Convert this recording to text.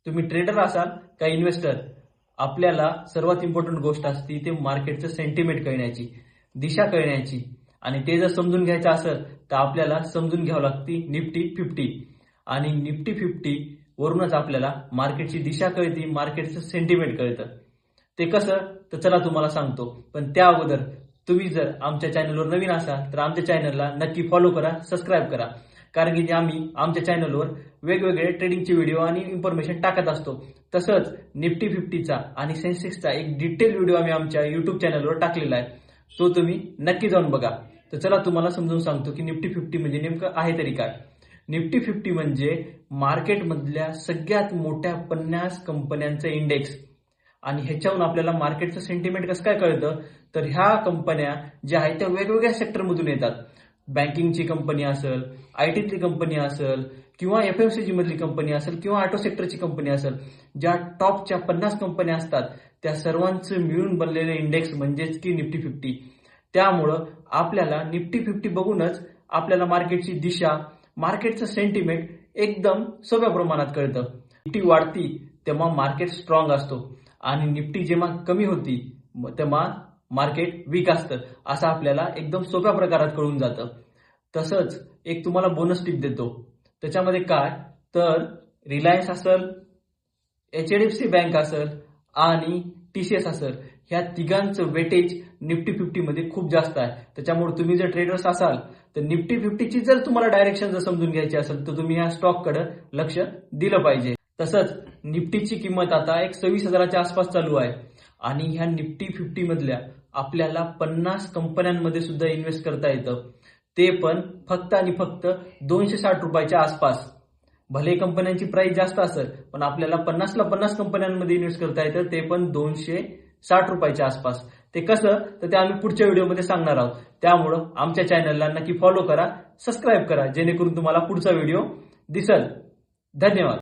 तुम्ही ट्रेडर असाल का इन्व्हेस्टर, आपल्याला सर्वात इम्पॉर्टंट गोष्ट असते ते मार्केटचं सेंटिमेंट कळण्याची, दिशा कळण्याची. आणि ते जर समजून घ्यायचं असेल तर आपल्याला समजून घ्यावं लागते निफ्टी 50. आणि निफ्टी 50 वरूनच आपल्याला मार्केटची दिशा कळते, मार्केटचं सेंटिमेंट कळतं. ते कसं तर चला तुम्हाला सांगतो. पण त्या अगोदर तुम्ही जर आमच्या चॅनलवर नवीन असाल तर आमच्या चॅनलला नक्की फॉलो करा, सबस्क्राईब करा. कारण की आम्ही आमच्या चॅनलवर वेगवेगळे ट्रेडिंगचे व्हिडिओ आणि इन्फॉर्मेशन टाकत असतो. तसंच निफ्टी 50चा आणि सेन्सेक्सचा एक डिटेल व्हिडिओ आम्ही आमच्या युट्यूब चॅनलवर टाकलेला आहे, तो तुम्ही नक्की जाऊन बघा. तर चला तुम्हाला समजून सांगतो की निफ्टी 50 म्हणजे नेमकं आहे तरी काय. निफ्टी 50 म्हणजे मार्केटमधल्या सगळ्यात मोठ्या 50 कंपन्यांचं इंडेक्स. आणि ह्याच्यावरून आपल्याला मार्केटचं सेंटिमेंट कसं काय कळतं तर ह्या कंपन्या ज्या आहेत त्या वेगवेगळ्या सेक्टरमधून येतात. बँकिंगची कंपनी असेल, आयटीतली कंपनी असेल, किंवा एफएमसीजी मधली कंपनी असेल, किंवा ऑटो सेक्टरची कंपनी असेल. ज्या टॉपच्या 50 कंपन्या असतात त्या सर्वांचं मिळून बनलेलं इंडेक्स म्हणजेच की निफ्टी 50. त्यामुळं आपल्याला निफ्टी 50 बघूनच आपल्याला मार्केटची दिशा, मार्केटचं सेंटिमेंट एकदम सोप्या प्रमाणात कळतं. निफ्टी वाढती तेव्हा मार्केट स्ट्रॉंग असतो आणि निफ्टी जेव्हा कमी होती तेव्हा मार्केट वीक असतं, असं आपल्याला एकदम सोप्या प्रकारात कळून जातं. तसंच एक तुम्हाला बोनस टिप देतो. त्याच्यामध्ये काय तर रिलायन्स असेल, एचडीएफसी बँक असेल आणि टीसीएस असेल, ह्या तिघांचं वेटेज निफ्टी 50 मध्ये खूप जास्त आहे. त्याच्यामुळे तुम्ही जर ट्रेडर्स असाल तर निफ्टी 50ची जर तुम्हाला डायरेक्शन जर समजून घ्यायची असेल तर तुम्ही ह्या स्टॉककडे लक्ष दिलं पाहिजे. तसंच निफ्टीची किंमत आता एक 26,000च्या आसपास चालू आहे. आणि ह्या निफ्टी 50 मधल्या आपल्याला 50 कंपन्यांमध्ये सुद्धा इन्व्हेस्ट करता येतं, ते पण फक्त आणि फक्त 260 रुपयाच्या आसपास. भले कंपन्यांची प्राइस जास्त असेल पण आपल्याला 50 कंपन्यांमध्ये इन्व्हेस्ट करता येतं, ते पण 260 रुपयाच्या आसपास. ते कसं तर ते आम्ही पुढच्या व्हिडिओमध्ये सांगणार आहोत. त्यामुळं आमच्या चॅनलला नक्की फॉलो करा, सबस्क्राईब करा, जेणेकरून तुम्हाला पुढचा व्हिडिओ दिसेल. धन्यवाद.